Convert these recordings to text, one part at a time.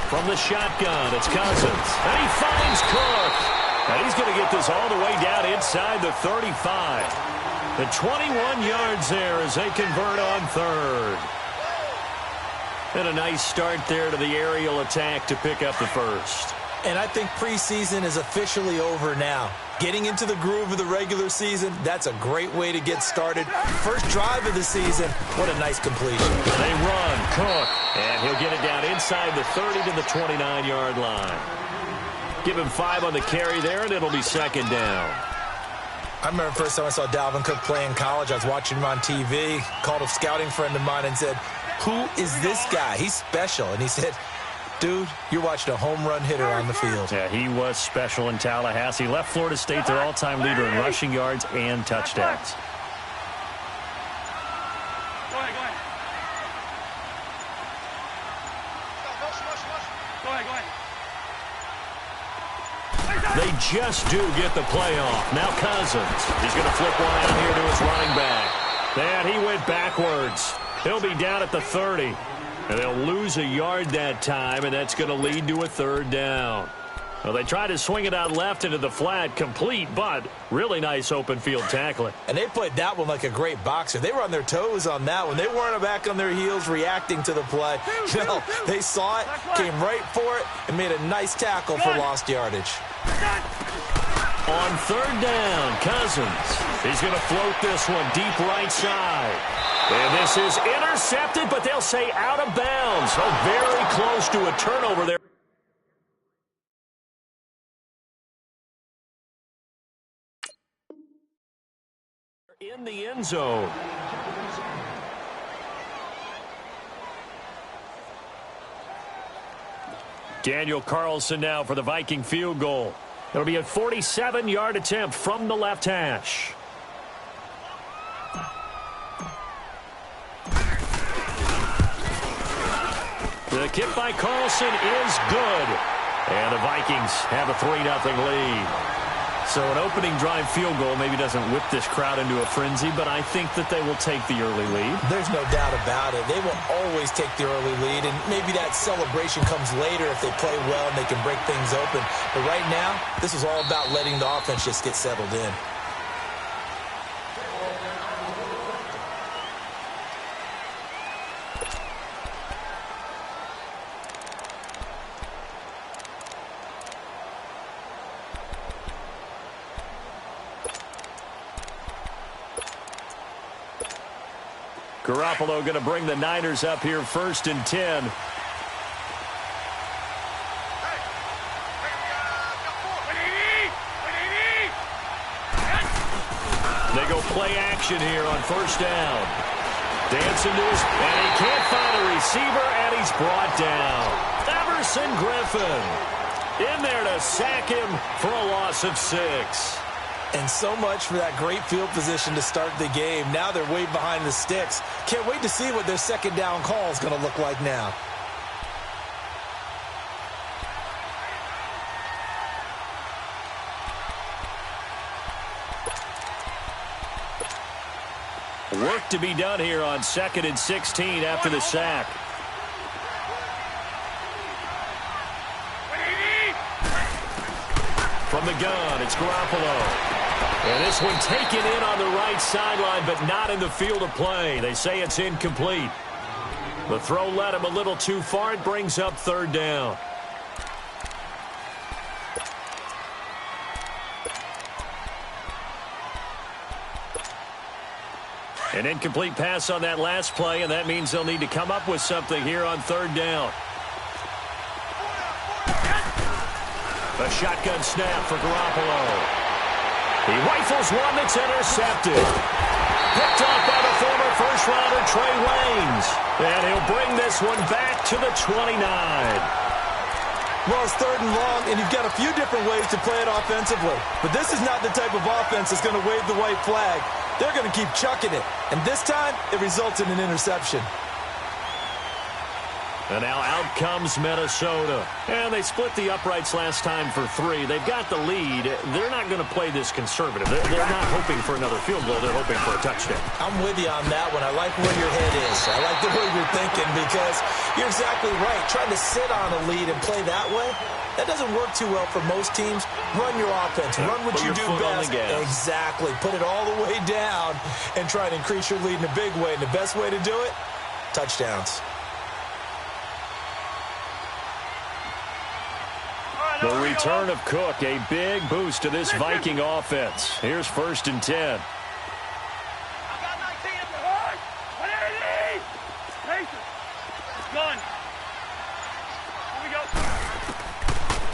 From the shotgun, it's Cousins. And he finds Cook. And he's going to get this all the way down inside the 35. The 21 yards there as they convert on third. And a nice start there to the aerial attack to pick up the first. And I think preseason is officially over now. Getting into the groove of the regular season, that's a great way to get started. First drive of the season, what a nice completion. They run, Cook, and he'll get it down inside the 30 to the 29-yard line. Give him 5 on the carry there, and it'll be second down. I remember the first time I saw Dalvin Cook play in college. I was watching him on TV, called a scouting friend of mine and said, "Who is this guy? He's special." And he said, "Dude, you're watching a home run hitter on the field." Yeah, he was special in Tallahassee. Left Florida State their all-time leader in rushing yards and touchdowns. Go ahead. They just do get the play off. Now Cousins. He's going to flip one out here to his running back. And he went backwards. He'll be down at the 30. And they'll lose a yard that time, and that's going to lead to a third down. Well, they tried to swing it out left into the flat, complete, but really nice open field tackling. And they played that one like a great boxer. They were on their toes on that one. They weren't back on their heels reacting to the play. No, they saw it, came right for it, and made a nice tackle for lost yardage. On third down, Cousins. He's going to float this one deep right side. And this is intercepted, but they'll say out of bounds. Oh, very close to a turnover there. In the end zone. Daniel Carlson now for the Viking field goal. It'll be a 47-yard attempt from the left hash. The kick by Carlson is good. And the Vikings have a 3-0 lead. So an opening drive field goal maybe doesn't whip this crowd into a frenzy, but I think that they will take the early lead. There's no doubt about it. They will always take the early lead, and maybe that celebration comes later if they play well and they can break things open. But right now, this is all about letting the offense just get settled in. Garoppolo going to bring the Niners up here 1st and 10. They go play action here on 1st down. Dancing to his, and he can't find a receiver, and he's brought down. Everson Griffin in there to sack him for a loss of 6. And so much for that great field position to start the game. Now they're way behind the sticks. Can't wait to see what their second down call is going to look like now. Work to be done here on 2nd and 16 after the sack. From the gun, it's Garoppolo. And this one taken in on the right sideline, but not in the field of play. They say it's incomplete. The throw led him a little too far. It brings up 3rd down. An incomplete pass on that last play, and that means they'll need to come up with something here on 3rd down. A shotgun snap for Garoppolo. He rifles one that's intercepted. Picked off by the former first-rounder Trey Waynes. And he'll bring this one back to the 29. Well, it's 3rd and long, and you've got a few different ways to play it offensively. But this is not the type of offense that's going to wave the white flag. They're going to keep chucking it. And this time, it results in an interception. And now out comes Minnesota. And they split the uprights last time for 3. They've got the lead. They're not going to play this conservative. They're not hoping for another field goal. They're hoping for a touchdown. I'm with you on that one. I like where your head is. I like the way you're thinking because you're exactly right. Trying to sit on a lead and play that way, that doesn't work too well for most teams. Run your offense. Run what you do best. Exactly. Put it all the way down and try to increase your lead in a big way. And the best way to do it, touchdowns. The return of Cook, a big boost to this Viking offense. Here's 1st and 10.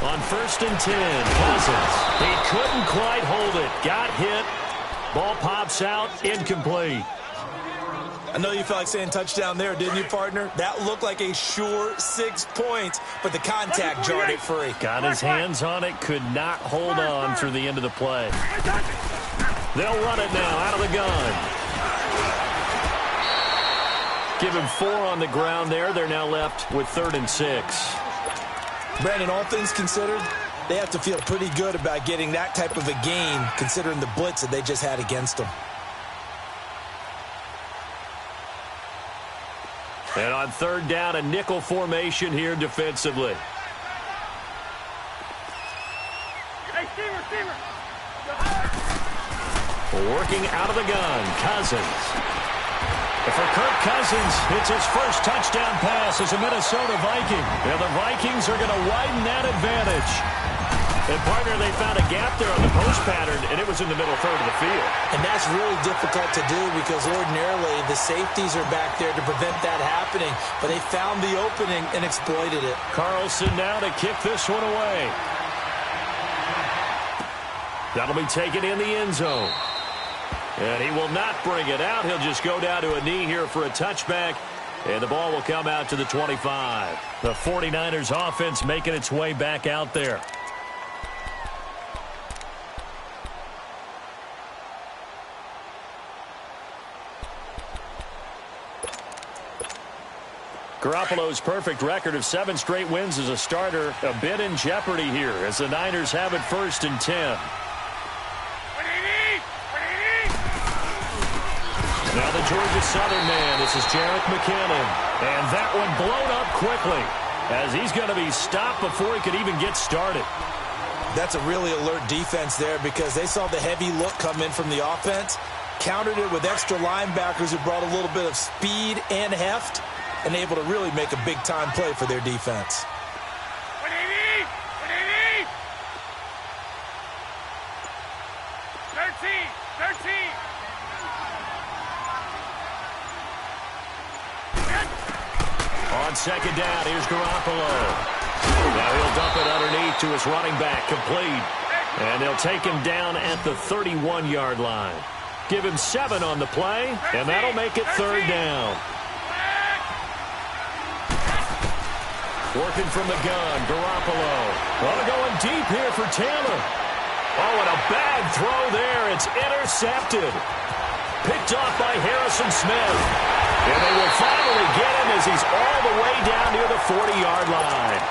On 1st and 10, Cousins. He couldn't quite hold it. Got hit. Ball pops out, incomplete. I know you felt like saying touchdown there, didn't you, partner? That looked like a sure 6 points, but the contact jarred it free. Got his hands on it, could not hold on through the end of the play. They'll run it now out of the gun. Give him 4 on the ground there. They're now left with 3rd and 6. Brandon, all things considered, they have to feel pretty good about getting that type of a gain, considering the blitz that they just had against them. And on 3rd down, a nickel formation here defensively. Working out of the gun, Cousins. For Kirk Cousins, it's his first touchdown pass as a Minnesota Viking. And the Vikings are going to widen that advantage. And, partner, they found a gap there on the post pattern, and it was in the middle third of the field. And that's really difficult to do because ordinarily the safeties are back there to prevent that happening. But they found the opening and exploited it. Carlson now to kick this one away. That'll be taken in the end zone. And he will not bring it out. He'll just go down to a knee here for a touchback. And the ball will come out to the 25. The 49ers offense making its way back out there. Garoppolo's perfect record of 7 straight wins as a starter a bit in jeopardy here as the Niners have it 1st and 10. Now the Georgia Southern man, this is Jerick McKinnon. And that one blown up quickly as he's going to be stopped before he could even get started. That's a really alert defense there because they saw the heavy look come in from the offense, countered it with extra linebackers who brought a little bit of speed and heft, and able to really make a big-time play for their defense. On 2nd down, here's Garoppolo. Now he'll dump it underneath to his running back, complete. And they'll take him down at the 31-yard line. Give him 7 on the play, and that'll make it 3rd down. Working from the gun, Garoppolo. Oh, going deep here for Taylor. Oh, and a bad throw there. It's intercepted. Picked off by Harrison Smith. And they will finally get him as he's all the way down near the 40-yard line.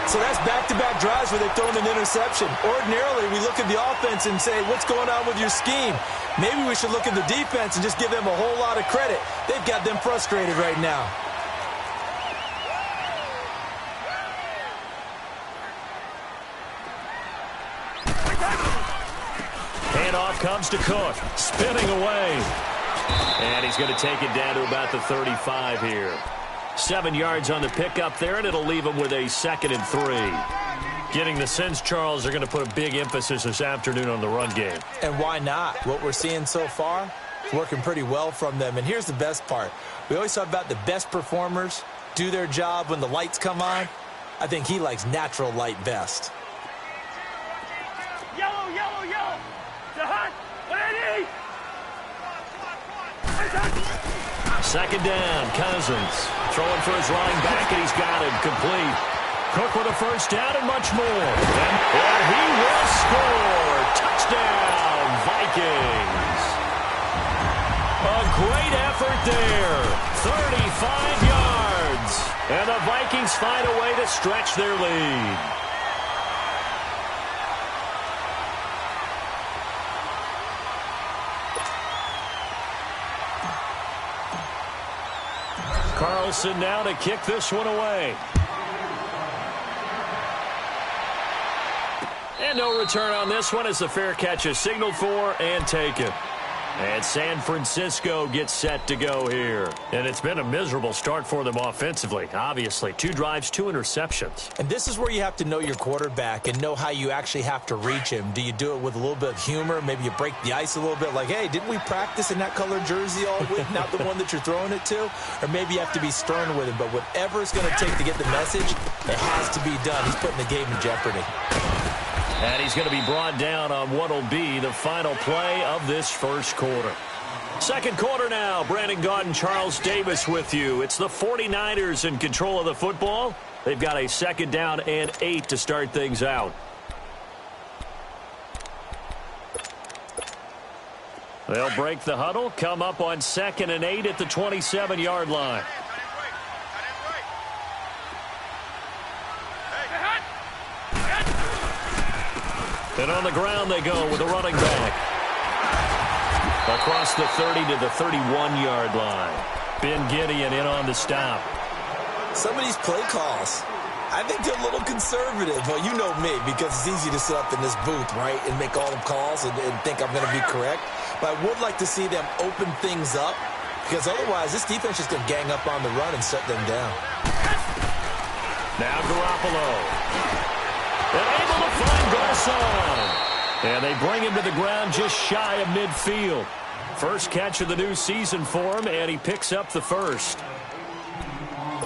So that's back-to-back drives where they've thrown an interception. Ordinarily, we look at the offense and say, what's going on with your scheme? Maybe we should look at the defense and just give them a whole lot of credit. They've got them frustrated right now. Handoff comes to Cook, spinning away. And he's going to take it down to about the 35 here. 7 yards on the pickup there, and it'll leave him with a 2nd and 3. Getting the sense, Charles, they're going to put a big emphasis this afternoon on the run game. And why not? What we're seeing so far is working pretty well from them. And here's the best part. We always talk about the best performers do their job when the lights come on. I think he likes natural light best. Yellow, yellow, yellow. The hot. What I need. 2nd down, Cousins. Throwing for his running back, and he's got him complete. Cook with a 1st down and much more. And he will score. Touchdown, Vikings. A great effort there. 35 yards. And the Vikings find a way to stretch their lead. Carlson now to kick this one away. And no return on this one as the fair catch is signaled for and taken. And San Francisco gets set to go here. And it's been a miserable start for them offensively, obviously. 2 drives, 2 interceptions. And this is where you have to know your quarterback and know how you actually have to reach him. Do you do it with a little bit of humor? Maybe you break the ice a little bit like, hey, didn't we practice in that colored jersey all week, not the one that you're throwing it to? Or maybe you have to be stern with him. But whatever it's going to take to get the message, it has to be done. He's putting the game in jeopardy. And he's going to be brought down on what will be the final play of this first quarter. Second quarter now. Brandon Gaudin, Charles Davis with you. It's the 49ers in control of the football. They've got a 2nd down and 8 to start things out. They'll break the huddle, come up on 2nd and 8 at the 27-yard line. And on the ground they go with a running back. Across the 30 to the 31-yard line. Ben Gideon in on the stop. Some of these play calls, I think they're a little conservative. Well, you know me, because it's easy to sit up in this booth, right, and make all the calls and think I'm going to be correct. But I would like to see them open things up, because otherwise this defense is going to gang up on the run and shut them down. Now Garoppolo. They're able to find Garcon. And they bring him to the ground just shy of midfield. First catch of the new season for him, and he picks up the first.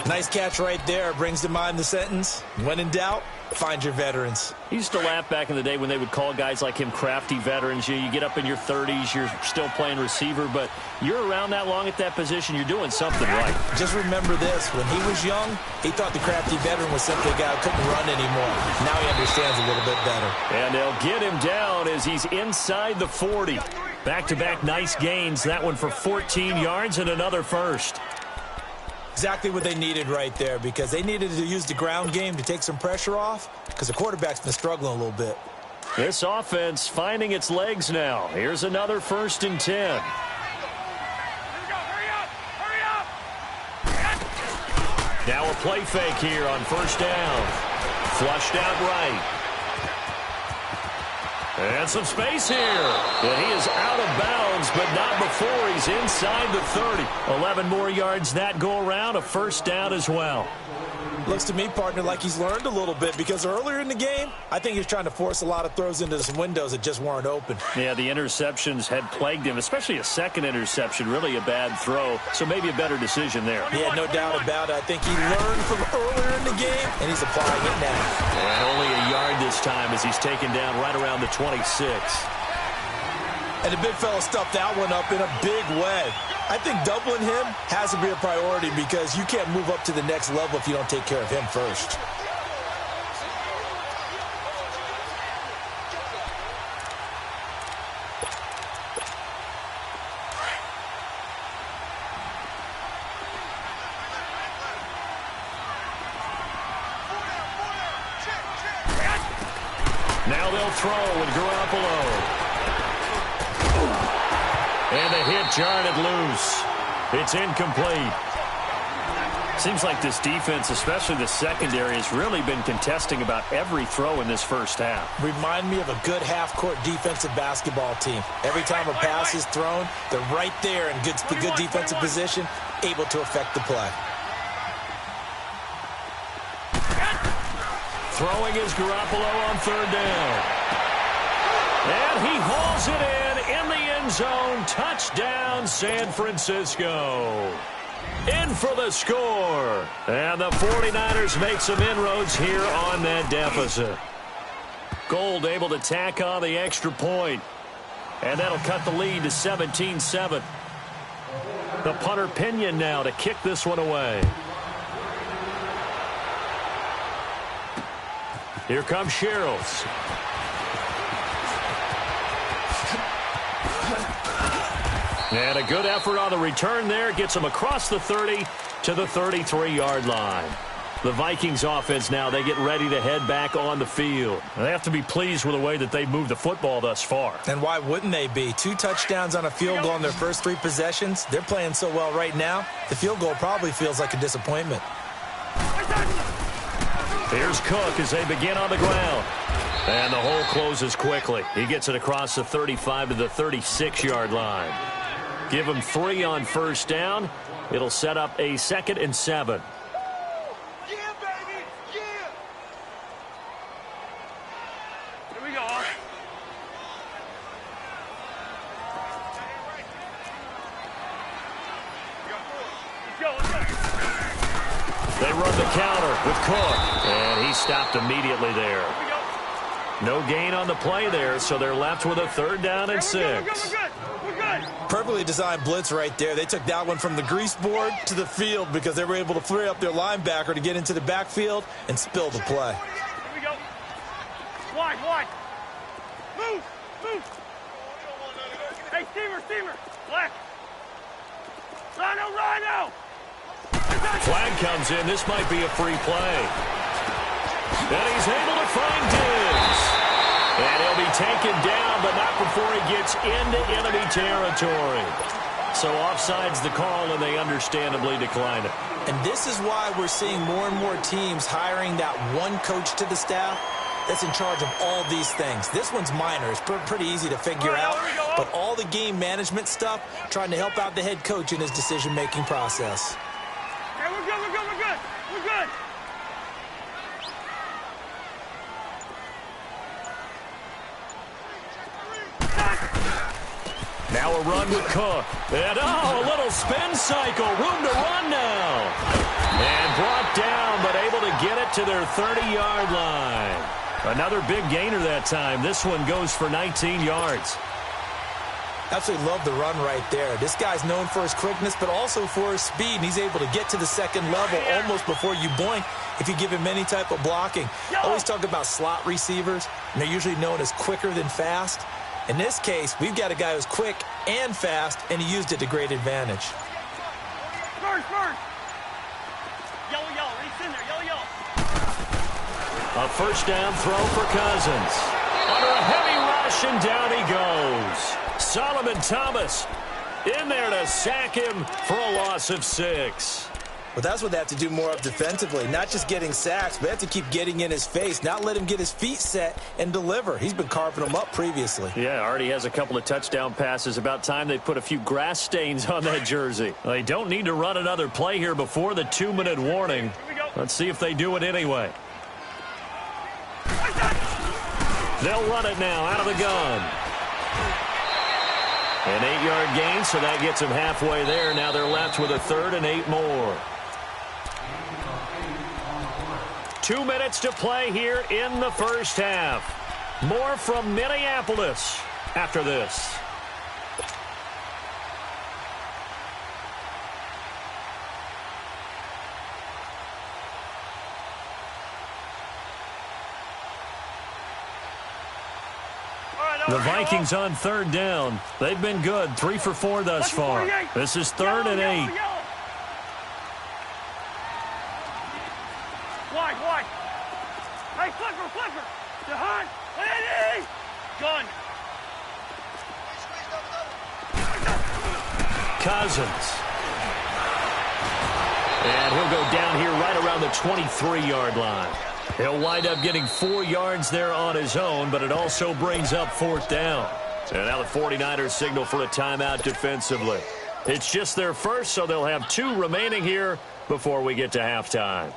Nice catch right there. Brings to mind the sentence, when in doubt, find your veterans. He used to laugh back in the day when they would call guys like him crafty veterans. You get up in your 30s, you're still playing receiver, but you're around that long at that position, you're doing something right. Just remember this. When he was young, he thought the crafty veteran was simply a guy who couldn't run anymore. Now he understands a little bit better. And they'll get him down as he's inside the 40. Back-to-back nice gains. That one for 14 yards and another first. Exactly what they needed right there, because they needed to use the ground game to take some pressure off, because the quarterback's been struggling a little bit. This offense finding its legs now. Here's another 1st and 10. Now a play fake here on 1st down. Flushed out right. And some space here. And he is out of bounds, but not before he's inside the 30. 11 more yards that go around, a 1st down as well. Looks to me, partner, like he's learned a little bit, because earlier in the game, I think he was trying to force a lot of throws into some windows that just weren't open. Yeah, the interceptions had plagued him, especially a second interception, really a bad throw, so maybe a better decision there. Yeah, no doubt about it. I think he learned from earlier in the game, and he's applying it now. And only a yard this time as he's taken down right around the 26. And the big fella stuffed that one up in a big way. I think doubling him has to be a priority, because you can't move up to the next level if you don't take care of him first. Now they'll throw with Garoppolo. And the hit jarred it loose. It's incomplete. Seems like this defense, especially the secondary, has really been contesting about every throw in this first half. Remind me of a good half-court defensive basketball team. Every time a pass is thrown, they're right there in good defensive position, able to affect the play. Throwing is Garoppolo on 3rd down. And he hauls it in the end zone. Touchdown, San Francisco. In for the score. And the 49ers make some inroads here on that deficit. Gold able to tack on the extra point. And that'll cut the lead to 17-7. The punter Pinion now to kick this one away. Here comes Sherrills. And a good effort on the return there. Gets them across the 30 to the 33-yard line. The Vikings offense now, they get ready to head back on the field. They have to be pleased with the way that they've moved the football thus far. And why wouldn't they be? 2 touchdowns on a field goal in their first 3 possessions. They're playing so well right now, the field goal probably feels like a disappointment. Here's Cook as they begin on the ground. And the hole closes quickly. He gets it across the 35 to the 36-yard line. Give him 3 on first down. It'll set up a 2nd and 7. They run the counter with Cook, and he stopped immediately there. No gain on the play there, so they're left with a 3rd down and 6. We're good. Perfectly designed blitz right there. They took that one from the grease board to the field because they were able to free up their linebacker to get into the backfield and spill the play. Here we go. Wide. Move. Hey, steamer. Black. Rhino. Flag comes in. This might be a free play. And he's able to find Diggs. And he'll be taken down, but not before he gets into enemy territory. So offside's the call, and they understandably decline it. And this is why we're seeing more and more teams hiring that one coach to the staff that's in charge of all these things. This one's minor. It's pretty easy to figure out. But all the game management stuff, trying to help out the head coach in his decision-making process. Yeah, we're good. Now a run with Cook. And, a little spin cycle. Room to run now. And brought down, but able to get it to their 30-yard line. Another big gainer that time. This one goes for 19 yards. Absolutely love the run right there. This guy's known for his quickness, but also for his speed. And he's able to get to the second level almost before you blink if you give him any type of blocking. Always talk about slot receivers, and they're usually known as quicker than fast. In this case, we've got a guy who's quick and fast, and he used it to great advantage. First. Yellow. Reach in there. Yellow. A first down throw for Cousins. Under a heavy rush, and down he goes. Solomon Thomas in there to sack him for a loss of 6. Well, that's what they have to do more of defensively. Not just getting sacks, but they have to keep getting in his face, not let him get his feet set and deliver. He's been carving them up previously. Yeah, already has a couple of touchdown passes. About time they put a few grass stains on that jersey. They don't need to run another play here before the 2-minute warning. Let's see if they do it anyway. They'll run it now out of the gun. An 8-yard gain, so that gets them halfway there. Now they're left with a 3rd and 8 more. 2 minutes to play here in the first half. More from Minneapolis after this. The Vikings on 3rd down. They've been good. 3 for 4 thus far. This is 3rd and 8. Wide. Hey, flipper. To Hunt. Lady. Gun. Cousins. And he'll go down here right around the 23-yard line. He'll wind up getting 4 yards there on his own, but it also brings up 4th down. And now the 49ers signal for a timeout defensively. It's just their first, so they'll have 2 remaining here before we get to halftime.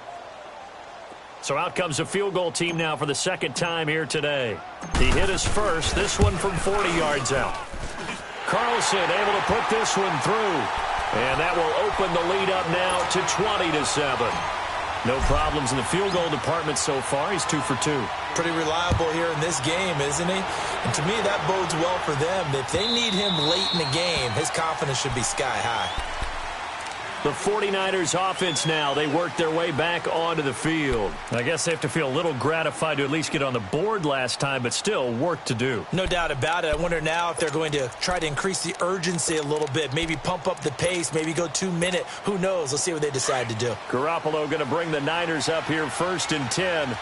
So out comes the field goal team now for the 2nd time here today. He hit his first, this one from 40 yards out. Carlson able to put this one through. And that will open the lead up now to 20-7. No problems in the field goal department so far. He's 2 for 2. Pretty reliable here in this game, isn't he? And to me, that bodes well for them. If they need him late in the game, his confidence should be sky high. The 49ers offense now, they work their way back onto the field. I guess they have to feel a little gratified to at least get on the board last time, but still work to do. No doubt about it. I wonder now if they're going to try to increase the urgency a little bit, maybe pump up the pace, maybe go 2-minute. Who knows? Let's see what they decide to do. Garoppolo going to bring the Niners up here 1st and 10.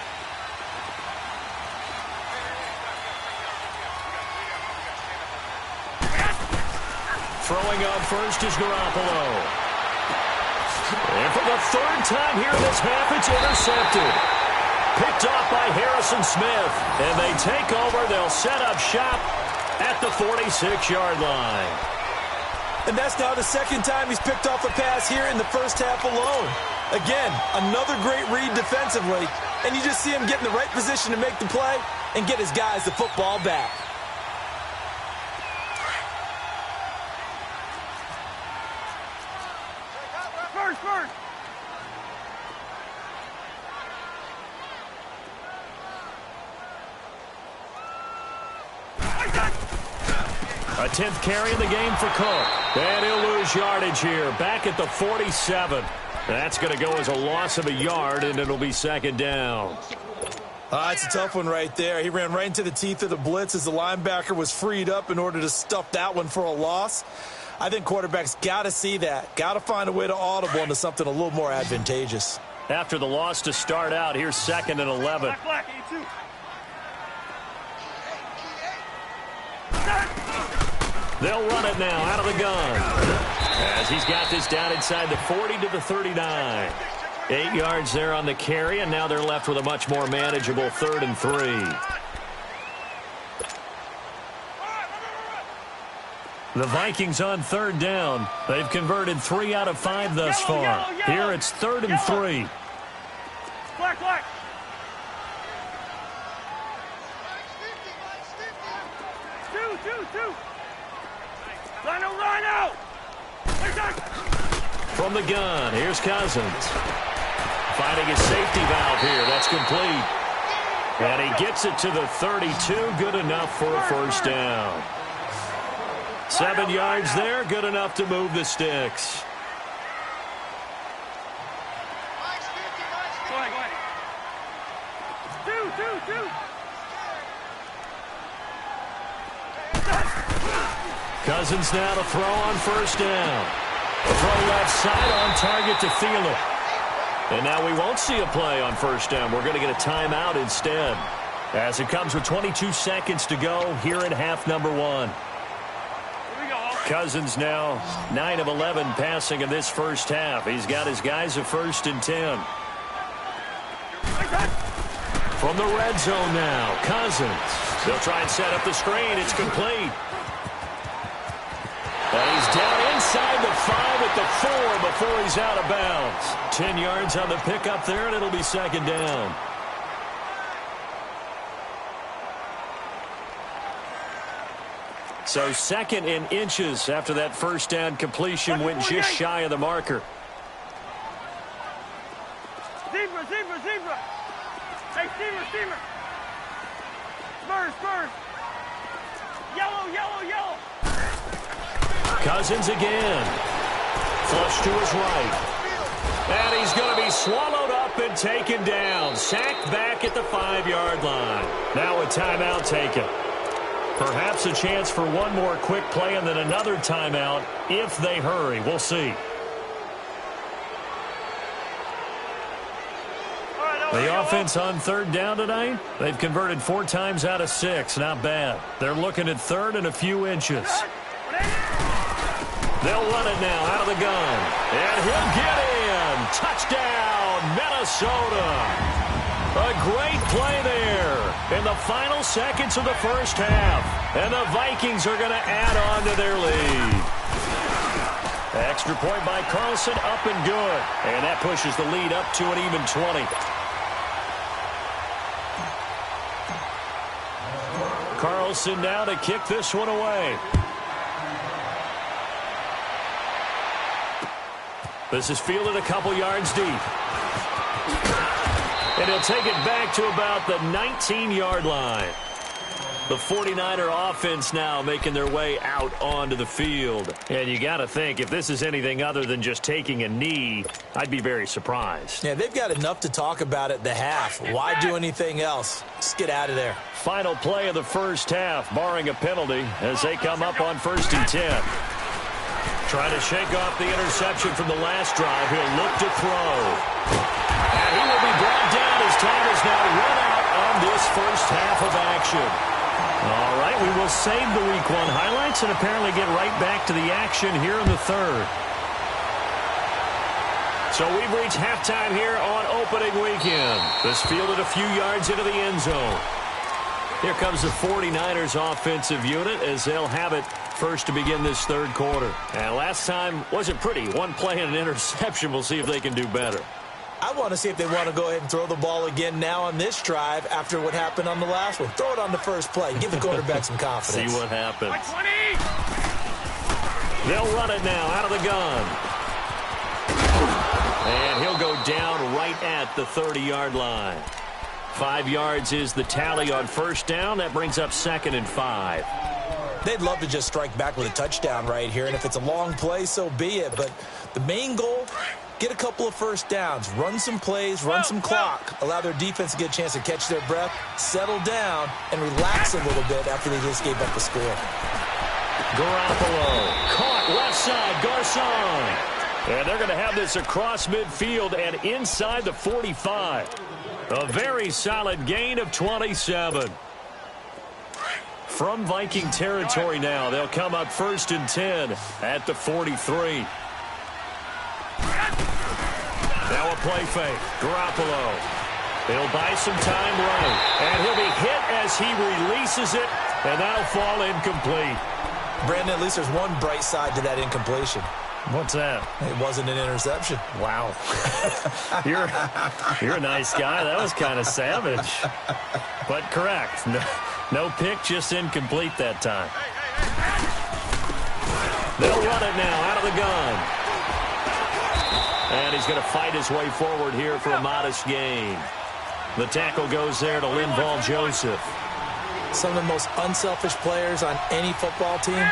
Throwing up first is Garoppolo. And for the 3rd time here in this half, it's intercepted. Picked off by Harrison Smith. And they take over. They'll set up shop at the 46-yard line. And that's now the 2nd time he's picked off a pass here in the first half alone. Again, another great read defensively. And you just see him get in the right position to make the play and get his guys the football back. First. A 10th carry in the game for Cook. And he'll lose yardage here. Back at the 47. That's going to go as a loss of a yard, and it'll be 2nd down. It's a tough one right there. He ran right into the teeth of the blitz as the linebacker was freed up in order to stuff that one for a loss. I think quarterbacks got to see that. Got to find a way to audible into something a little more advantageous. After the loss to start out, here's 2nd and 11. Black, 82. They'll run it now out of the gun. As he's got this down inside the 40 to the 39. 8 yards there on the carry, and now they're left with a much more manageable 3rd and 3. The Vikings on 3rd down. They've converted 3 out of 5 thus far. Yellow. Here it's 3rd and 3. Black. Two. Rhino. From the gun, here's Cousins. Finding his safety valve here. That's complete. And he gets it to the 32. Good enough for a 1st down. 7 yards there. Good enough to move the sticks. Go ahead. Two. Cousins now to throw on 1st down. Throw left side on target to Thielen. And now we won't see a play on 1st down. We're going to get a timeout instead. As it comes with 22 seconds to go here in half number 1. Cousins now 9 of 11 passing in this first half. He's got his guys at 1st and 10. From the red zone now, Cousins. They'll try and set up the screen. It's complete. And he's down inside the 5 at the 4 before he's out of bounds. 10 yards on the pickup there, and it'll be 2nd down. So 2nd in inches after that 1st down completion went just shy of the marker. Zebra. Hey, Steamer. Spurs. Yellow. Cousins again. Flush to his right. And he's going to be swallowed up and taken down. Sacked back at the 5-yard line. Now a timeout taken. Perhaps a chance for one more quick play and then another timeout if they hurry. We'll see. The offense on 3rd down tonight, they've converted 4 times out of 6. Not bad. They're looking at 3rd and a few inches. They'll run it now out of the gun. And he'll get in. Touchdown, Minnesota. A great play there in the final seconds of the first half. And the Vikings are going to add on to their lead. Extra point by Carlson, up and good. And that pushes the lead up to an even 20. Carlson now to kick this one away. This is fielded a couple yards deep. And he'll take it back to about the 19-yard line. The 49er offense now making their way out onto the field. And you got to think, if this is anything other than just taking a knee, I'd be very surprised. Yeah, they've got enough to talk about at the half. Why do anything else? Just get out of there. Final play of the first half, barring a penalty, as they come up on 1st and 10. Trying to shake off the interception from the last drive. He'll look to throw. And he will be brought down as time is now run out on this first half of action. All right, we will save the Week 1 highlights and apparently get right back to the action here in the third. So we've reached halftime here on opening weekend. This fielded a few yards into the end zone. Here comes the 49ers offensive unit as they'll have it first to begin this third quarter. And last time wasn't pretty. One play and an interception. We'll see if they can do better. I want to see if they want to go ahead and throw the ball again now on this drive after what happened on the last one. Throw it on the first play. Give the quarterback some confidence. See what happens. They'll run it now out of the gun. And he'll go down right at the 30-yard line. 5 yards is the tally on first down. That brings up 2nd and 5. They'd love to just strike back with a touchdown right here, and if it's a long play, so be it. But the main goal, get a couple of first downs, run some plays, run some clock, allow their defense to get a chance to catch their breath, settle down, and relax a little bit after they just gave up the score. Garoppolo caught left side, Garcon. And they're going to have this across midfield and inside the 45. A very solid gain of 27. From Viking territory now, they'll come up 1st and 10 at the 43. Now a play fake. Garoppolo. He'll buy some time running. And he'll be hit as he releases it. And that'll fall incomplete. Brandon, at least there's one bright side to that incompletion. What's that? It wasn't an interception. Wow. You're a nice guy. That was kind of savage. But correct. No pick, just incomplete that time. They'll run it now out of the gun. And he's going to fight his way forward here for a modest gain. The tackle goes there to Linval Joseph. Some of the most unselfish players on any football team,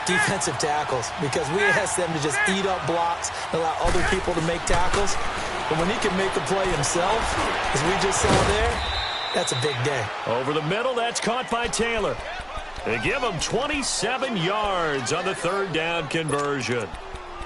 defensive tackles, because we ask them to just eat up blocks and allow other people to make tackles. But when he can make a play himself, as we just saw there, that's a big day. Over the middle, that's caught by Taylor. They give him 27 yards on the third down conversion.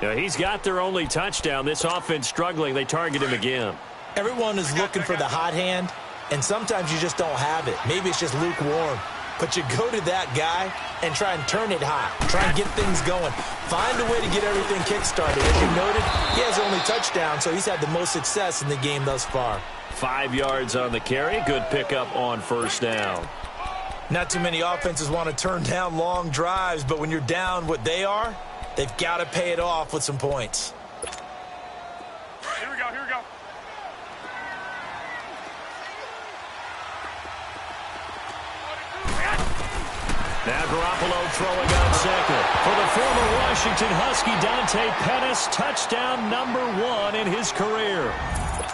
Now, he's got their only touchdown. This offense struggling. They target him again. Everyone is looking for the hot hand, and sometimes you just don't have it. Maybe it's just lukewarm. But you go to that guy and try and turn it hot. Try and get things going. Find a way to get everything kick-started. As you noted, he has only touchdown, so he's had the most success in the game thus far. 5 yards on the carry. Good pickup on first down. Not too many offenses want to turn down long drives, but when you're down what they are, they've got to pay it off with some points. Here we go, here we go. Now Garoppolo throwing on second. For the former Washington Husky, Dante Pettis, touchdown number 1 in his career.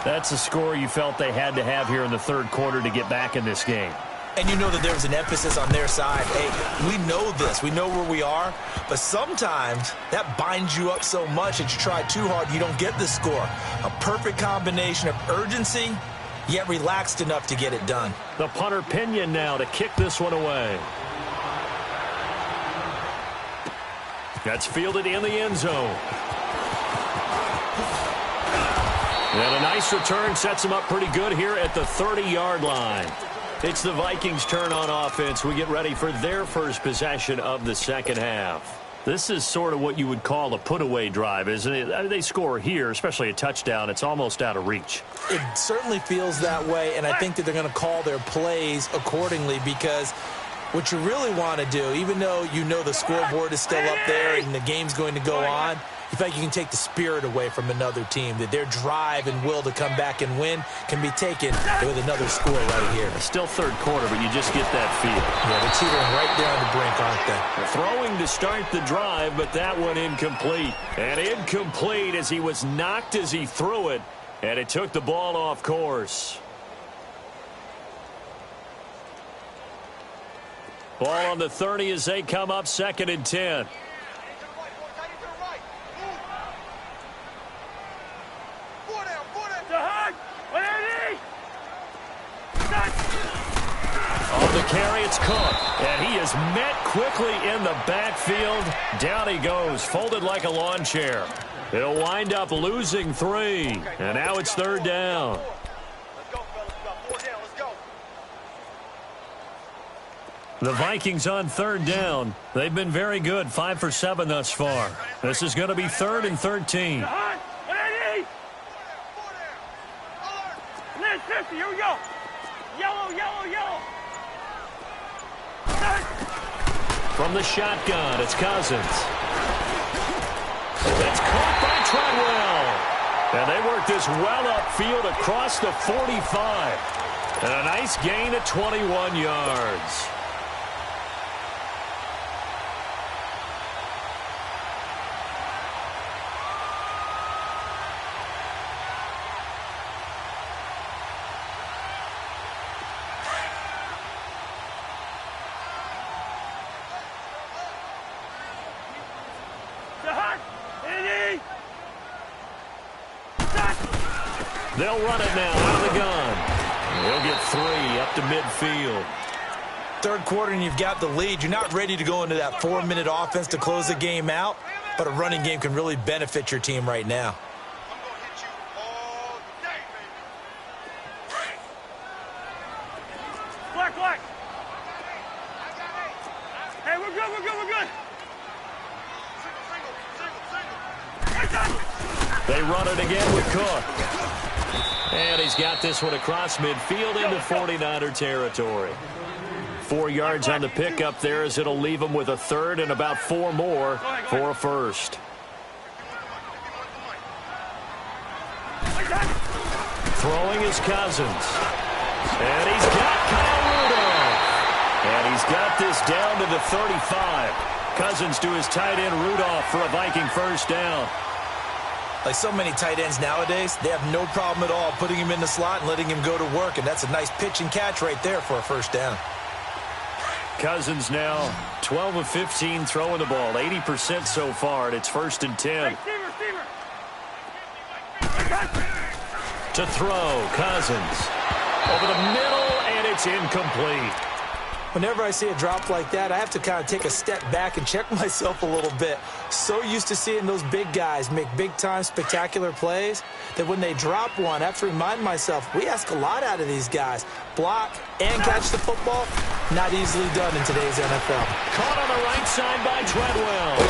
That's a score you felt they had to have here in the third quarter to get back in this game. And you know that there was an emphasis on their side. Hey, we know this. We know where we are. But sometimes that binds you up so much that you try too hard, you don't get the score. A perfect combination of urgency, yet relaxed enough to get it done. The punter Pinion now to kick this one away. That's fielded in the end zone. And a nice return sets him up pretty good here at the 30-yard line. It's the Vikings' turn on offense. We get ready for their first possession of the second half. This is sort of what you would call a put-away drive, isn't it? I mean, they score here, especially a touchdown. It's almost out of reach. It certainly feels that way, and I think that they're going to call their plays accordingly because what you really want to do, even though you know the scoreboard is still up there and the game's going to go on, you feel like you can take the spirit away from another team, that their drive and will to come back and win can be taken with another score right here. It's still third quarter, but you just get that feel. Yeah, they're teetering right down the brink, aren't they? Throwing to start the drive, but that one incomplete. And incomplete as he was knocked as he threw it, and it took the ball off course. Ball on the 30 as they come up 2nd and 10. On the carry, it's Cook. And he is met quickly in the backfield. Down he goes, folded like a lawn chair. He'll wind up losing 3. And now it's 3rd down. The Vikings on 3rd down. They've been very good, 5 for 7 thus far. This is going to be 3rd and 13. Here we go. Yellow, yellow, yellow. From the shotgun, it's Cousins. That's caught by Treadwell. And they work this well upfield across the 45. And a nice gain of 21 yards. They'll run it now out of the gun. They'll get 3 up to midfield. 3rd quarter and you've got the lead. You're not ready to go into that 4-minute offense to close the game out, but a running game can really benefit your team right now. Black, black. Hey, we're good, we're good, we're good. They run it again with Cook. And he's got this one across midfield into 49er territory. 4 yards on the pickup there as it'll leave him with a 3rd and about 4 more for a 1st. Throwing is Cousins. And he's got Kyle Rudolph. And he's got this down to the 35. Cousins to his tight end Rudolph for a Viking 1st down. Like so many tight ends nowadays, they have no problem at all putting him in the slot and letting him go to work, and that's a nice pitch and catch right there for a 1st down. Cousins now 12 of 15 throwing the ball, 80% so far, and it's 1st and 10. To throw, Cousins. Over the middle, and it's incomplete. Whenever I see a drop like that, I have to kind of take a step back and check myself a little bit. So used to seeing those big guys make big-time spectacular plays that when they drop one, I have to remind myself, we ask a lot out of these guys. Block and catch the football, not easily done in today's NFL. Caught on the right side by Treadwell.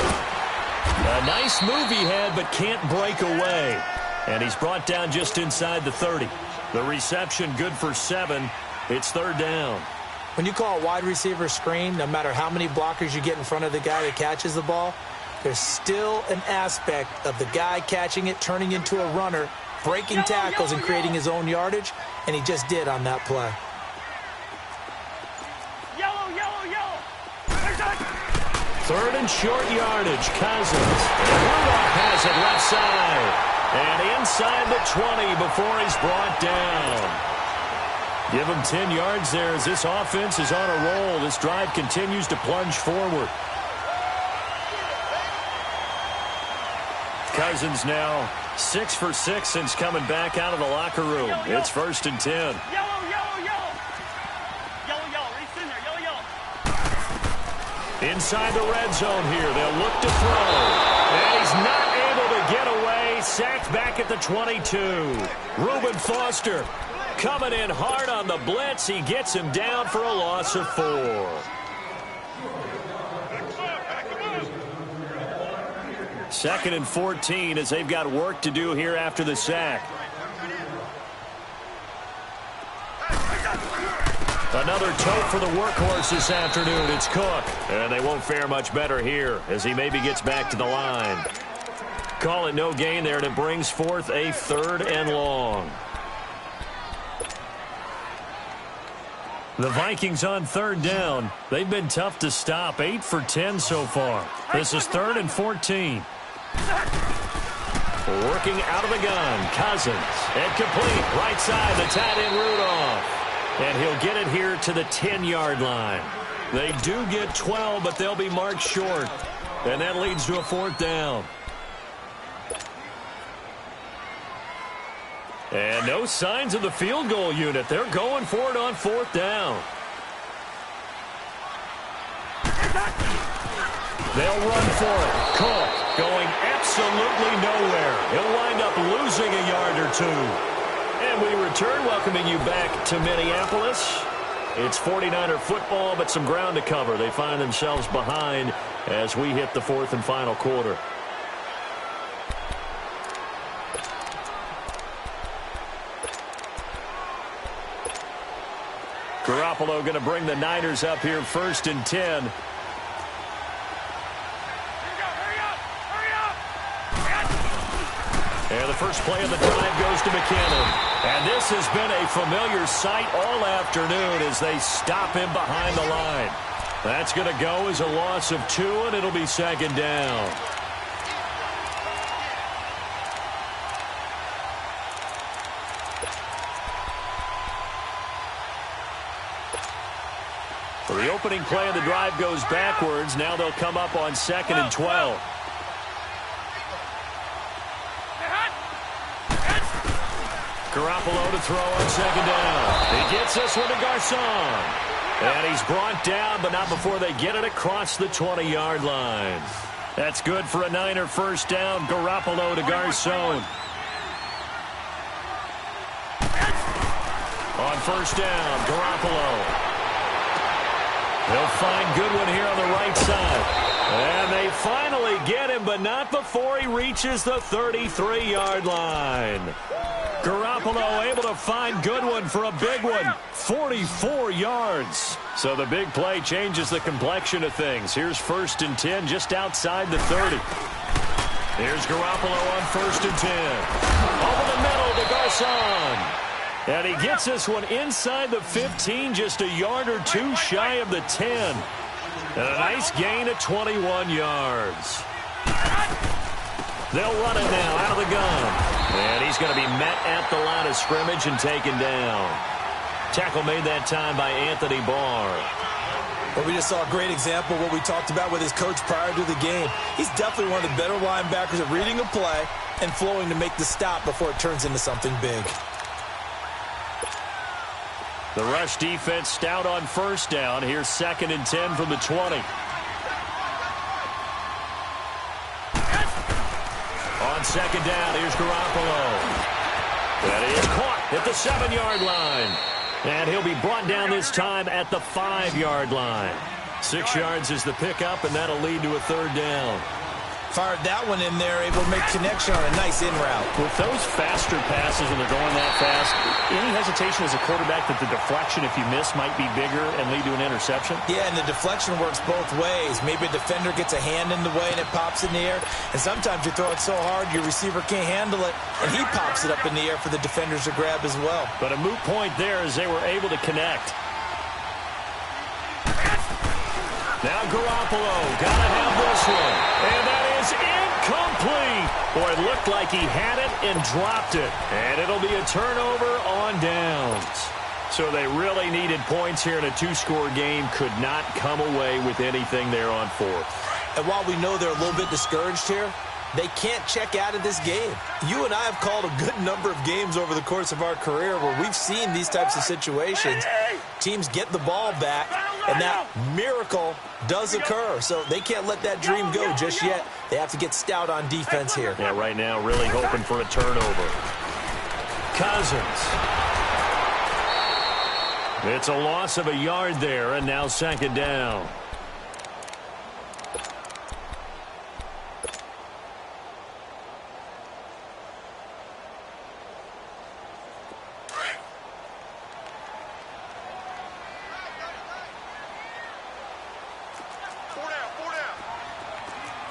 A nice move he had, but can't break away. And he's brought down just inside the 30. The reception good for 7. It's 3rd down. When you call a wide receiver screen, no matter how many blockers you get in front of the guy that catches the ball, there's still an aspect of the guy catching it, turning into a runner, breaking tackles and creating his own yardage, and he just did on that play. Yellow, yellow, yellow. 3rd and short yardage, Cousins. Rudolph has it left side. And inside the 20 before he's brought down. Give him 10 yards there as this offense is on a roll. This drive continues to plunge forward. Cousins now 6 for 6 since coming back out of the locker room. It's 1st and 10. Yellow, yellow, yellow. Yellow, yellow. Reach in there. Yellow, yellow. Inside the red zone here. They'll look to throw. And he's not able to get away. Sacked back at the 22. Reuben Foster coming in hard on the blitz. He gets him down for a loss of 4. Second and 14 as they've got work to do here after the sack. Another tote for the workhorse this afternoon. It's Cook. And they won't fare much better here as he maybe gets back to the line. Call it no gain there, and it brings forth a 3rd and long. The Vikings on 3rd down. They've been tough to stop. 8 for 10 so far. This is 3rd and 14. Working out of the gun. Cousins. And complete. Right side, the tight end Rudolph. And he'll get it here to the 10-yard line. They do get 12, but they'll be marked short. And that leads to a 4th down. And no signs of the field goal unit. They're going for it on 4th down. They'll run for it. Cook going absolutely nowhere. He'll wind up losing a yard or 2. And we return, welcoming you back to Minneapolis. It's 49er football, but some ground to cover. They find themselves behind as we hit the 4th and final quarter. Garoppolo going to bring the Niners up here 1st and 10. And the first play of the drive goes to McKinnon. And this has been a familiar sight all afternoon as they stop him behind the line. That's going to go as a loss of 2, and it'll be 2nd down. For the opening play of the drive goes backwards. Now they'll come up on 2nd and 12. Garoppolo to throw on 2nd down. He gets this one to Garcon. And he's brought down, but not before they get it across the 20-yard line. That's good for a Niner 1st down. Garoppolo to Garcon. On 1st down, Garoppolo. They'll find Goodwin here on the right side. And they finally get him, but not before he reaches the 33-yard line. Garoppolo able to find Goodwin for a big one, 44 yards. So the big play changes the complexion of things. Here's 1st and 10 just outside the 30. Here's Garoppolo on 1st and 10. Over the middle to Garcon. And he gets this one inside the 15, just a yard or 2 shy of the 10. And a nice gain of 21 yards. They'll run it now out of the gun. And he's going to be met at the line of scrimmage and taken down. Tackle made that time by Anthony Barr. Well, we just saw a great example of what we talked about with his coach prior to the game. He's definitely one of the better linebackers at reading a play and flowing to make the stop before it turns into something big. The rush defense stout on 1st down. Here's 2nd and 10 from the 20. On 2nd down, here's Garoppolo. That is caught at the 7-yard line. And he'll be brought down this time at the 5-yard line. 6 yards is the pickup, and that'll lead to a 3rd down. Fired that one in there, able to make connection on a nice in route. With those faster passes when they're going that fast, any hesitation as a quarterback that the deflection, if you miss, might be bigger and lead to an interception? Yeah, and the deflection works both ways. Maybe a defender gets a hand in the way and it pops in the air. And sometimes you throw it so hard your receiver can't handle it, and he pops it up in the air for the defenders to grab as well. But a moot point there as they were able to connect. Now Garoppolo, gotta have this one. And that is incomplete. Boy, it looked like he had it and dropped it. And it'll be a turnover on downs. So they really needed points here in a 2-score game. Could not come away with anything there on 4th. And while we know they're a little bit discouraged here, they can't check out of this game. You and I have called a good number of games over the course of our career where we've seen these types of situations. Teams get the ball back, and that miracle does occur. So they can't let that dream go just yet. They have to get stout on defense here. Yeah, right now really hoping for a turnover. Cousins. It's a loss of a yard there, and now 2nd down.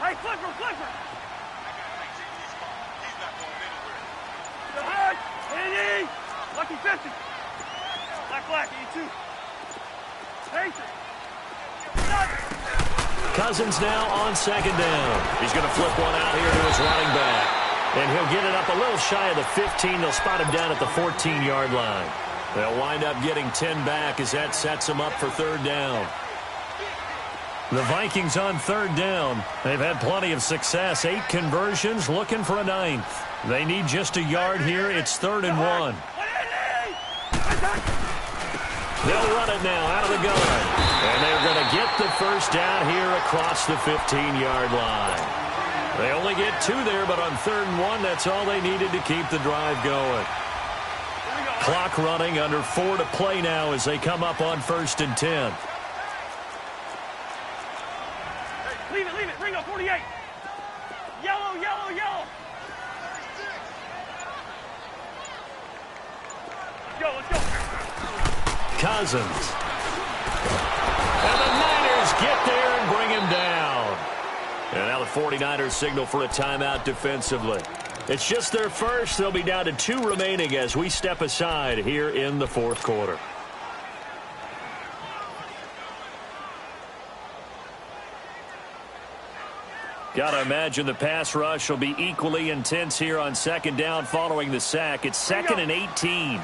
Hey, Clifford, Clifford! He's not going anywhere. Hey, Lucky 50. Black, 82. Pacer. Cousins now on 2nd down. He's going to flip one out here to his running back. And he'll get it up a little shy of the 15. They'll spot him down at the 14-yard line. They'll wind up getting 10 back as that sets him up for 3rd down. The Vikings on third down. They've had plenty of success. 8 conversions, looking for a 9th. They need just a yard here. It's 3rd and 1. They'll run it now out of the gun. And they're going to get the first down here across the 15-yard line. They only get 2 there, but on 3rd and 1, that's all they needed to keep the drive going. Clock running, under 4 to play now as they come up on 1st and 10. Leave it, Ringo, 48. Yellow, yellow, yellow. Let's go. Cousins. And the Niners get there and bring him down. And now the 49ers signal for a timeout defensively. It's just their first. They'll be down to 2 remaining as we step aside here in the 4th quarter. Gotta imagine the pass rush will be equally intense here on 2nd down following the sack. It's 2nd and 18.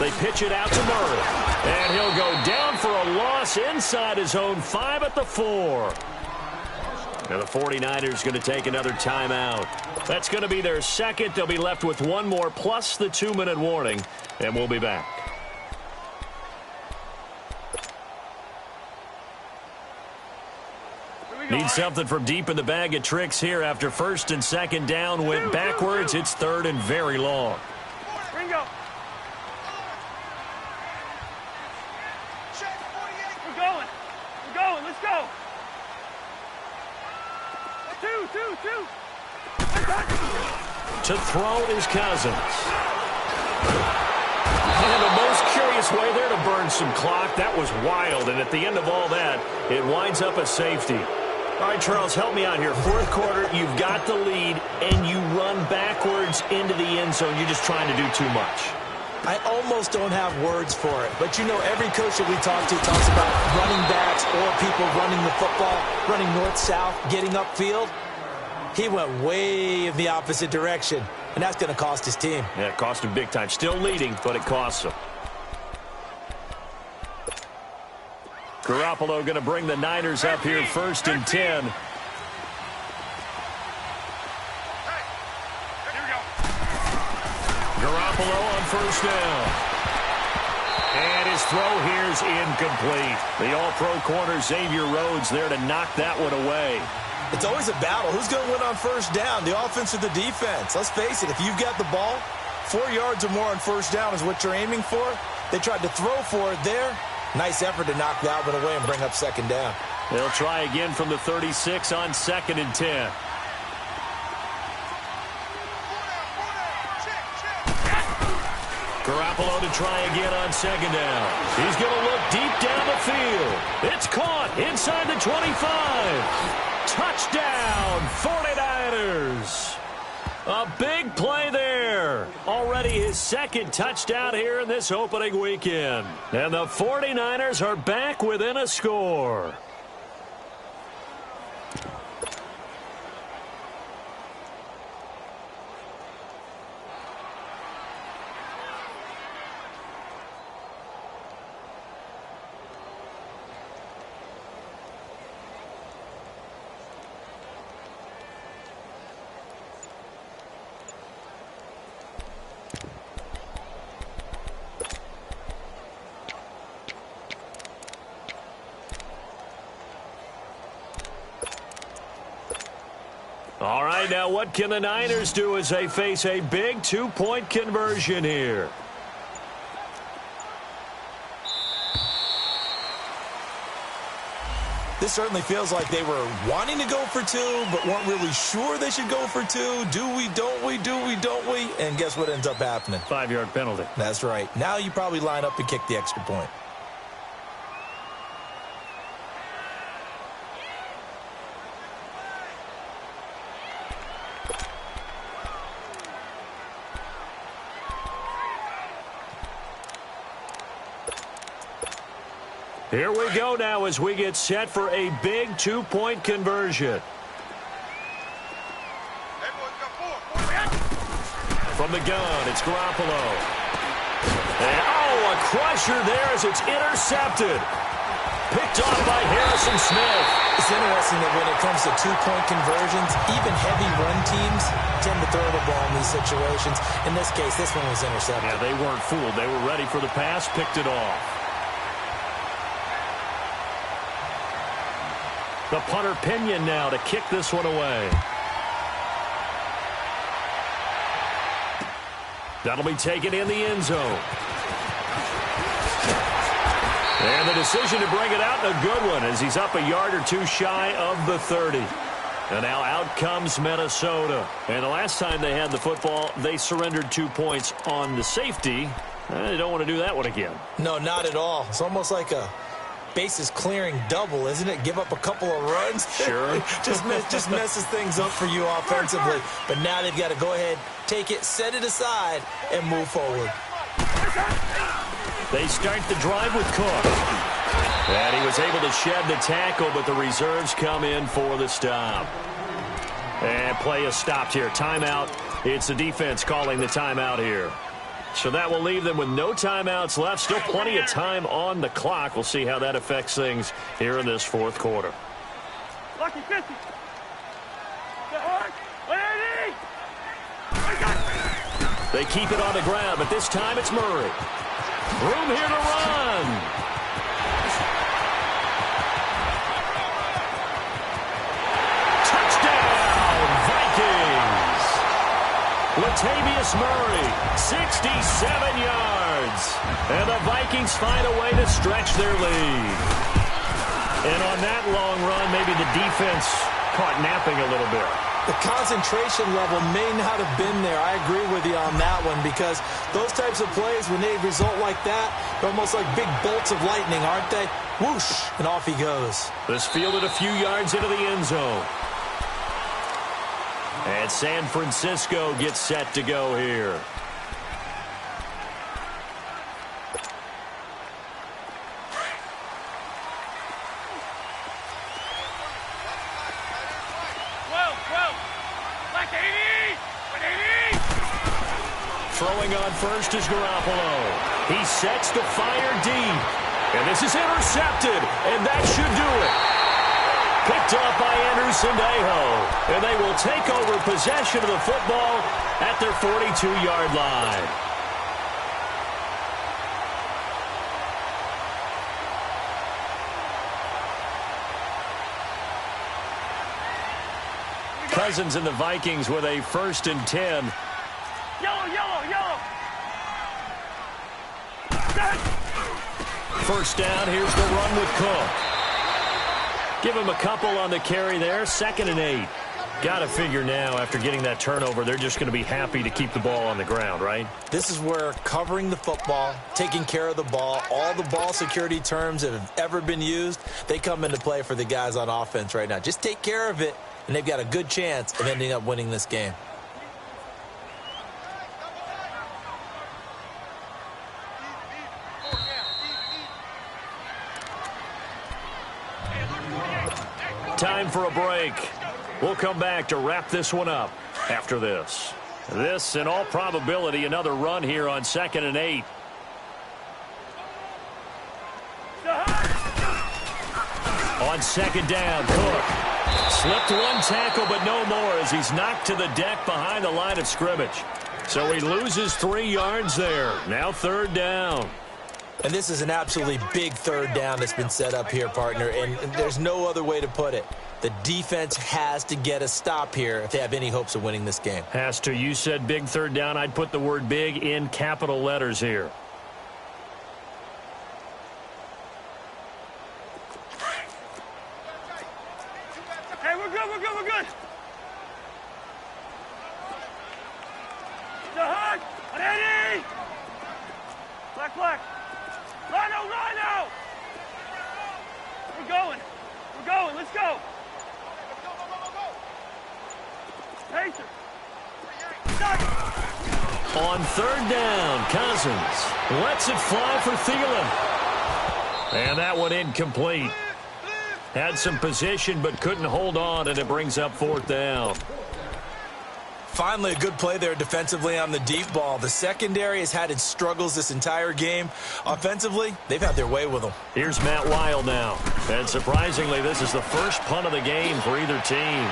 They pitch it out to Murray. And he'll go down for a loss inside his own 5 at the 4. Now the 49ers going to take another timeout. That's going to be their 2nd. They'll be left with 1 more plus the 2-minute warning. And we'll be back. Need something from deep in the bag of tricks here after 1st and 2nd down went backwards. It's 3rd and very long. Ringo. We're going. Let's go. 2. To throw is Cousins. And the most curious way there to burn some clock. That was wild. And at the end of all that, it winds up a safety. All right, Charles, help me out here. 4th quarter, you've got the lead, and you run backwards into the end zone. You're just trying to do too much. I almost don't have words for it. But, you know, every coach that we talk to talks about running backs or people running the football, running north-south, getting upfield. He went way in the opposite direction, and that's going to cost his team. Yeah, it cost him big time. Still leading, but it costs him. Garoppolo going to bring the Niners up here 1st and 10. Garoppolo on 1st down. And his throw here is incomplete. The all-pro corner Xavier Rhodes there to knock that one away. It's always a battle. Who's going to win on 1st down, the offense or the defense? Let's face it, if you've got the ball, 4 yards or more on 1st down is what you're aiming for. They tried to throw for it there. Nice effort to knock that one away and bring up 2nd down. They'll try again from the 36 on 2nd and 10. Garoppolo to try again on 2nd down. He's going to look deep down the field. It's caught inside the 25. Touchdown, 49ers. A big play there. Already his 2nd touchdown here in this opening weekend. And the 49ers are back within a score. All right, now what can the Niners do as they face a big 2-point conversion here? This certainly feels like they were wanting to go for 2, but weren't really sure they should go for 2. Do we, don't we, do we, don't we? And guess what ends up happening? 5-yard penalty. That's right. Now you probably line up and kick the extra point. Here we go now as we get set for a big 2-point conversion. From the gun, it's Garoppolo. And, oh, a a crusher there as it's intercepted. Picked off by Harrison Smith. It's interesting that when it comes to two-point conversions, even heavy run teams tend to throw the ball in these situations. In this case, this one was intercepted. Yeah, they weren't fooled. They were ready for the pass, picked it off. The punter Pinion now to kick this one away. That'll be taken in the end zone. And the decision to bring it out, a good one, as he's up a yard or two shy of the 30. And now out comes Minnesota. And the last time they had the football, they surrendered 2 points on the safety. They don't want to do that one again. No, not at all. It's almost like a bases clearing double, isn't it? Give up a couple of runs. Sure. just messes things up for you offensively. But now they've got to go ahead, take it, set it aside, and move forward. They start the drive with Cook. And he was able to shed the tackle, but the reserves come in for the stop. And play is stopped here. Timeout. It's the defense calling the timeout here. So that will leave them with no timeouts left. Still plenty of time on the clock. We'll see how that affects things here in this fourth quarter. Lucky 50. They keep it on the ground, but this time it's Murray. Room here to run. Touchdown, Vikings. Latavius Murray, 67 yards. And the Vikings find a way to stretch their lead. And on that long run, maybe the defense caught napping a little bit. The concentration level may not have been there. I agree with you on that one, because those types of plays, when they result like that, they're almost like big bolts of lightning, aren't they? Whoosh, and off he goes. This fielded a few yards into the end zone. And San Francisco gets set to go here. Throwing on first is Garoppolo. He sets the fire deep. And this is intercepted. And that should do it. Picked off by Sandejo. And they will take over possession of the football at their 42-yard line. Cousins and the Vikings with a 1st and 10. Yellow, yellow, yellow. First down, here's the run with Cook. Give him a couple on the carry there, 2nd and 8. Got to figure now, after getting that turnover, they're just going to be happy to keep the ball on the ground, right? This is where covering the football, taking care of the ball, all the ball security terms that have ever been used, they come into play for the guys on offense right now. Just take care of it, and they've got a good chance of ending up winning this game. Time for a break. We'll come back to wrap this one up after this. This, in all probability, another run here on 2nd and 8. On 2nd down, Cook. Slipped one tackle, but no more as he's knocked to the deck behind the line of scrimmage. So he loses 3 yards there. Now 3rd down. And this is an absolutely big 3rd down that's been set up here, partner, and there's no other way to put it. The defense has to get a stop here if they have any hopes of winning this game. Has to. You said big 3rd down. I'd put the word big in capital letters here. Hey, we're good, we're good, we're good. Jahan, ready? Black, black. Rhino, Rhino! We're going, let's go. Pacer. On 3rd down, Cousins lets it fly for Thielen. And that one incomplete. Had some position but couldn't hold on, and it brings up 4th down. Finally, a good play there defensively on the deep ball. The secondary has had its struggles this entire game. Offensively, they've had their way with them. Here's Matt Weil now. And surprisingly, this is the first punt of the game for either team.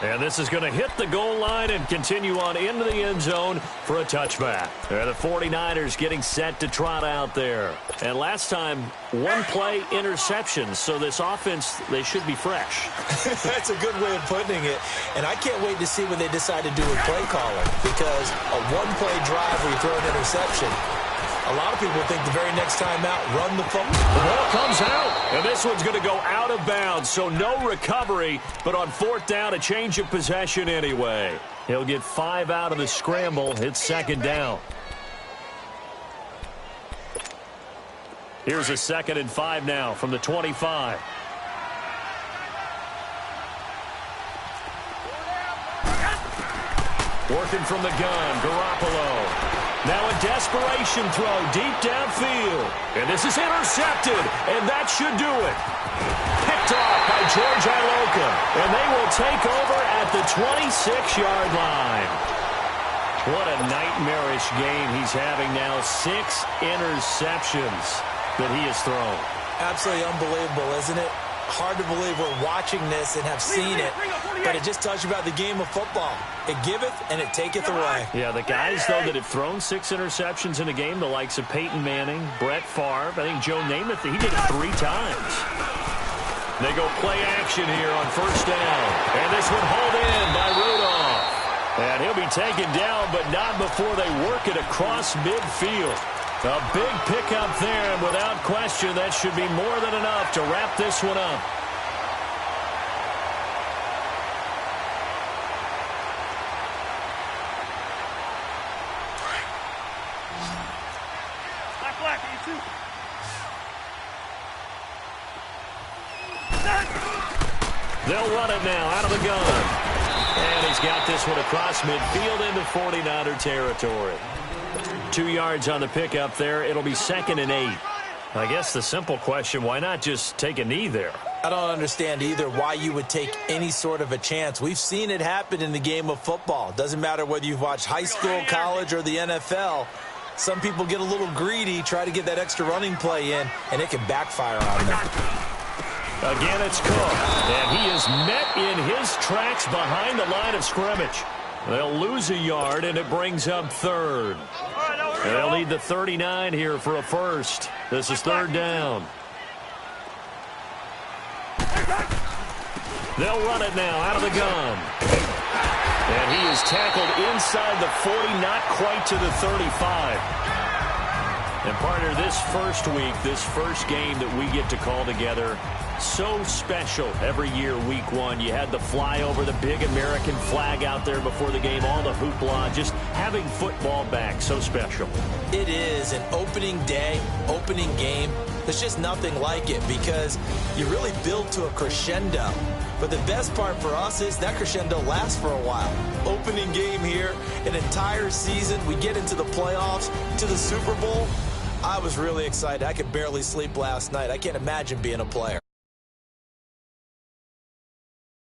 And this is going to hit the goal line and continue on into the end zone for a touchback. And the 49ers getting set to trot out there. And last time, one play interception. So this offense, they should be fresh. That's a good way of putting it. And I can't wait to see when they decide to do with play calling. Because a one-play drive where you throw an interception, a lot of people think the very next time out, run the football. The ball comes out, and this one's going to go out of bounds, so no recovery, but on fourth down, a change of possession anyway. He'll get 5 out of the scramble. It's second down. Here's a 2nd and 5 now from the 25. Working from the gun, Garoppolo. Now a desperation throw deep downfield. And this is intercepted, and that should do it. Picked off by George Iloka, and they will take over at the 26-yard line. What a nightmarish game he's having now. 6 interceptions that he has thrown. Absolutely unbelievable, isn't it? Hard to believe we're watching this and have seen it, but it just tells you about the game of football. It giveth and it taketh away. Yeah, the guys, though, that have thrown 6 interceptions in a game, the likes of Peyton Manning, Brett Favre, I think Joe Namath, he did it 3 times. They go play action here on first down, and this one hauled in by Rudolph. And he'll be taken down, but not before they work it across midfield. A big pickup there, and without question, that should be more than enough to wrap this one up. Black, you too. They'll run it now out of the gun. And he's got this one across midfield into 49er territory. 2 yards on the pickup there. It'll be 2nd and 8. I guess the simple question, why not just take a knee there? I don't understand either why you would take any sort of a chance. We've seen it happen in the game of football. Doesn't matter whether you've watched high school, college, or the NFL. Some people get a little greedy, try to get that extra running play in, and it can backfire on them. Again, it's Cook, and he is met in his tracks behind the line of scrimmage. They'll lose a yard, and it brings up 3rd. They'll need the 39 here for a first. This is 3rd down. They'll run it now out of the gun. And he is tackled inside the 40, not quite to the 35. And partner, this first week, this first game that we get to call together, so special every year, week 1. You had the flyover, the big American flag out there before the game, all the hoopla, just having football back, so special. It is an opening day, opening game. There's just nothing like it because you really build to a crescendo. But the best part for us is that crescendo lasts for a while. Opening game here, an entire season. We get into the playoffs, to the Super Bowl. I was really excited. I could barely sleep last night. I can't imagine being a player.